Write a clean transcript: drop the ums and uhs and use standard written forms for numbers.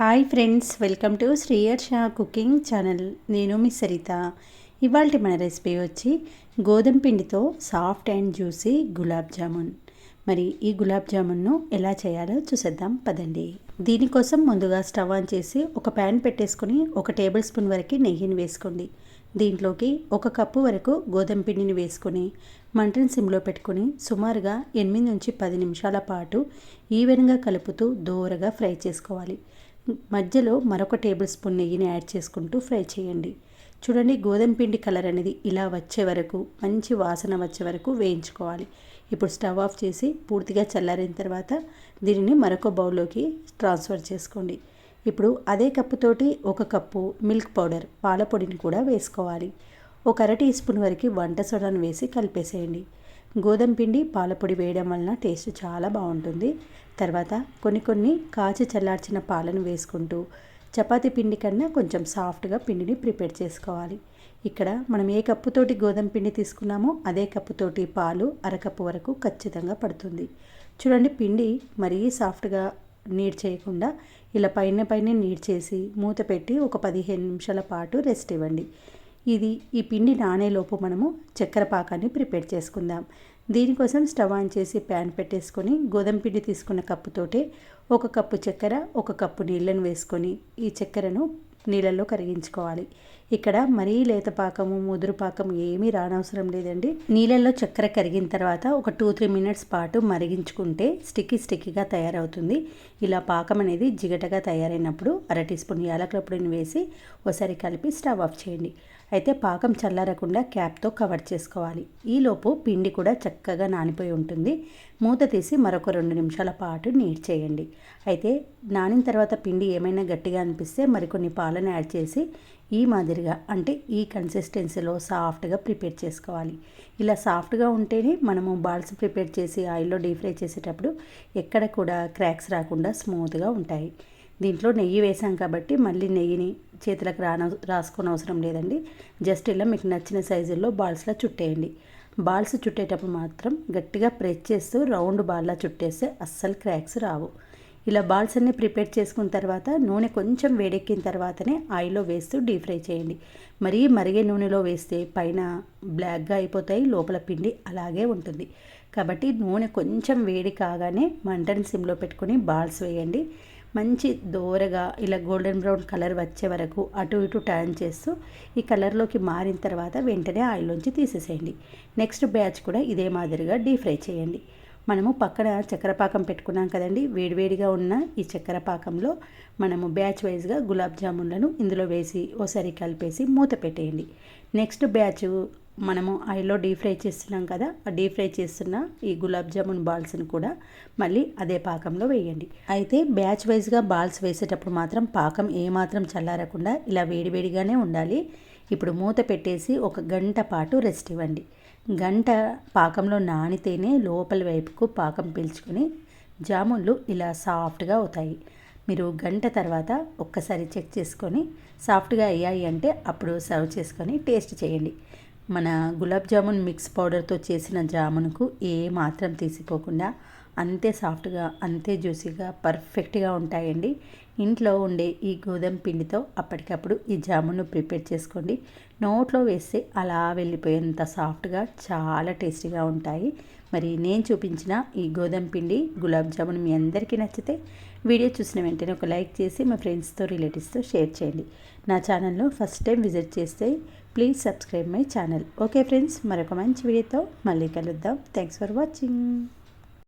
Hi friends, welcome to Sriyarsha cooking channel. నేను మీ సరిత. ఇవాళ మన రెసిపీ వచ్చి గోధుమ పిండితో soft and juicy gulab jamun. మరి ఈ గులాబ్ జామున్ను ఎలా చేయాలో చూసేద్దాం పదండి. దీనికోసం ముందుగా స్టవ్ ఆన్ చేసి ఒక ప్యాన్ పెట్టేసుకుని 1 టేబుల్ స్పూన్ వరకు నెయ్యిని వేసుకోండి. దీంట్లోకి 1 కప్పు వరకు గోధుమ పిండిని వేసుకొని మంటను సిమ్లో పెట్టుకొని సుమారుగా 8 నుంచి 10 నిమిషాల పాటు ఈవెన్గా కలుపుతూ దోరగా ఫ్రై చేసుకోవాలి. మధ్యలో మరొక టేబుల్ స్పూన్ నెయ్యిని యాడ్ చేసుకుంటూ ఫ్రై చేయండి. చూడండి, గోధుమ పిండి కలర్ అనేది ఇలా వచ్చే వరకు, మంచి వాసన వచ్చే వరకు వేయించుకోవాలి. ఇప్పుడు స్టవ్ ఆఫ్ చేసి పూర్తిగా చల్లారిన తర్వాత దీనిని మరొక బౌల్లోకి ట్రాన్స్ఫర్ చేసుకోండి. ఇప్పుడు అదే కప్పుతోటి 1 కప్పు మిల్క్ పౌడర్, పాల పొడిని కూడా వేసుకోవాలి. 1 అర టీ స్పూన్ వరకు వంట సోడాను వేసి కలిపేసేయండి. గోధుమ పిండి పాలపొడి వేయడం వలన టేస్ట్ చాలా బాగుంటుంది. తర్వాత కొన్ని కాచి చల్లార్చిన పాలను వేసుకుంటూ చపాతీ పిండి కన్నా కొంచెం సాఫ్ట్గా పిండిని ప్రిపేర్ చేసుకోవాలి. ఇక్కడ మనం ఏ కప్పుతోటి గోధుమ పిండి తీసుకున్నామో అదే కప్పుతోటి పాలు అరకప్పు వరకు ఖచ్చితంగా పడుతుంది. చూడండి, పిండి మరీ సాఫ్ట్గా నీడ్ చేయకుండా ఇలా పైన నీడ్ చేసి మూత పెట్టి ఒక 15 నిమిషాల పాటు రెస్ట్ ఇవ్వండి. ఈ పిండి నానేలోపు మనము చక్కెర పాకాన్ని ప్రిపేర్ చేసుకుందాం. దీనికోసం స్టవ్ ఆన్ చేసి ప్యాన్ పెట్టేసుకొని గోధుమ పిండి తీసుకున్న కప్పుతోటే 1 కప్పు చక్కెర, 1 కప్పు నీళ్ళను వేసుకొని ఈ చక్కెరను నీళ్ళల్లో కరిగించుకోవాలి. ఇక్కడ మరీ లేత పాకము, ముదురు పాకం ఏమీ రానవసరం లేదండి. నీళ్ళల్లో చక్కెర కరిగిన తర్వాత ఒక 2-3 మినిట్స్ పాటు మరిగించుకుంటే స్టిక్కీగా తయారవుతుంది. ఇలా పాకం అనేది జిగటగా తయారైనప్పుడు 1 టీ స్పూన్ యాలకుల పొడిని వేసి ఒకసారి కలిపి స్టవ్ ఆఫ్ చేయండి. అయితే పాకం చల్లారకుండా క్యాప్తో కవర్ చేసుకోవాలి. ఈలోపు పిండి కూడా చక్కగా నానిపోయి ఉంటుంది. మూత తీసి మరొక 2 నిమిషాల పాటు నీడ్ చేయండి. అయితే నానిన తర్వాత పిండి ఏమైనా గట్టిగా అనిపిస్తే మరికొన్ని పాలను యాడ్ చేసి ఈ మాదిరిగా, అంటే ఈ కన్సిస్టెన్సీలో సాఫ్ట్గా ప్రిపేర్ చేసుకోవాలి. ఇలా సాఫ్ట్గా ఉంటేనే మనము బాల్స్ ప్రిపేర్ చేసి ఆయిల్లో డీప్ ఫ్రై చేసేటప్పుడు ఎక్కడ కూడా క్రాక్స్ రాకుండా స్మూత్గా ఉంటాయి. దీంట్లో నెయ్యి వేసాం కాబట్టి మళ్ళీ నెయ్యిని చేతులకు రాసుకొని అవసరం లేదండి. జస్ట్ ఇలా మీకు నచ్చిన సైజుల్లో బాల్స్లా చుట్టేయండి. బాల్స్ చుట్టేటప్పుడు మాత్రం గట్టిగా ప్రెస్ చేస్తూ రౌండ్ బాల్లా చుట్టేస్తే అస్సలు క్రాక్స్ రావు. ఇలా బాల్స్ అన్నీ ప్రిపేర్ చేసుకున్న తర్వాత నూనె కొంచెం వేడెక్కిన తర్వాతనే ఆయిల్లో వేస్తూ డీప్ ఫ్రై చేయండి. మరీ మరిగే నూనెలో వేస్తే పైన బ్లాక్గా అయిపోతాయి, లోపల పిండి అలాగే ఉంటుంది. కాబట్టి నూనె కొంచెం వేడి కాగానే మంటని సిమ్లో పెట్టుకొని బాల్స్ వేయండి. మంచి దోరగా ఇలా గోల్డెన్ బ్రౌన్ కలర్ వచ్చే వరకు అటు ఇటు టర్న్ చేస్తూ ఈ కలర్లోకి మారిన తర్వాత వెంటనే ఆయిల్లోంచి తీసేసేయండి. నెక్స్ట్ బ్యాచ్ కూడా ఇదే మాదిరిగా డీప్ ఫ్రై చేయండి. మనము పక్కన చక్కెర పాకం పెట్టుకున్నాం కదండి. వేడివేడిగా ఉన్న ఈ చక్కెర పాకంలో మనము బ్యాచ్ వైజ్గా గులాబ్ జామున్లను ఇందులో వేసి ఓసారి కలిపేసి మూత పెట్టేయండి. నెక్స్ట్ బ్యాచ్ మనము ఆయిల్లో డీప్ ఫ్రై చేస్తున్నాం కదా, ఆ డీప్ ఫ్రై చేస్తున్న ఈ గులాబ్ జామున్ బాల్స్ని కూడా మళ్ళీ అదే పాకంలో వేయండి. అయితే బ్యాచ్ వైజ్గా బాల్స్ వేసేటప్పుడు మాత్రం పాకం ఏమాత్రం చల్లారకుండా ఇలా వేడివేడిగానే ఉండాలి. ఇప్పుడు మూత పెట్టేసి 1 గంట పాటు రెస్ట్ ఇవ్వండి. గంట పాకంలో నానితేనే లోపలి వైపుకు పాకం పీల్చుకొని జామున్లు ఇలా సాఫ్ట్గా అవుతాయి. మీరు గంట తర్వాత ఒక్కసారి చెక్ చేసుకొని సాఫ్ట్గా అయ్యాయి అంటే అప్పుడు సర్వ్ చేసుకొని టేస్ట్ చేయండి. మన గులాబ్ జామున్ మిక్స్ పౌడర్తో చేసిన జామున్కు ఏ మాత్రం తీసిపోకుండా అంతే సాఫ్ట్గా, అంతే జ్యూసీగా, పర్ఫెక్ట్గా ఉంటాయండి. ఇంట్లో ఉండే ఈ గోధుమ పిండితో అప్పటికప్పుడు ఈ జామున్ను ప్రిపేర్ చేసుకోండి. నోట్లో వేస్తే అలా వెళ్ళిపోయేంత సాఫ్ట్గా, చాలా టేస్టీగా ఉంటాయి. మరి నేను చూపించిన ఈ గోధుమ పిండి గులాబ్ జామున్ మీ అందరికీ నచ్చితే వీడియో చూసిన వెంటనే ఒక లైక్ చేసి మా ఫ్రెండ్స్తో, రిలేటివ్స్తో షేర్ చేయండి. నా ఛానల్లో ఫస్ట్ టైం విజిట్ చేస్తే please subscribe my channel. Okay friends, మరొక మంచి వీడియోతో మళ్ళీ కలుద్దాం. Thanks for watching.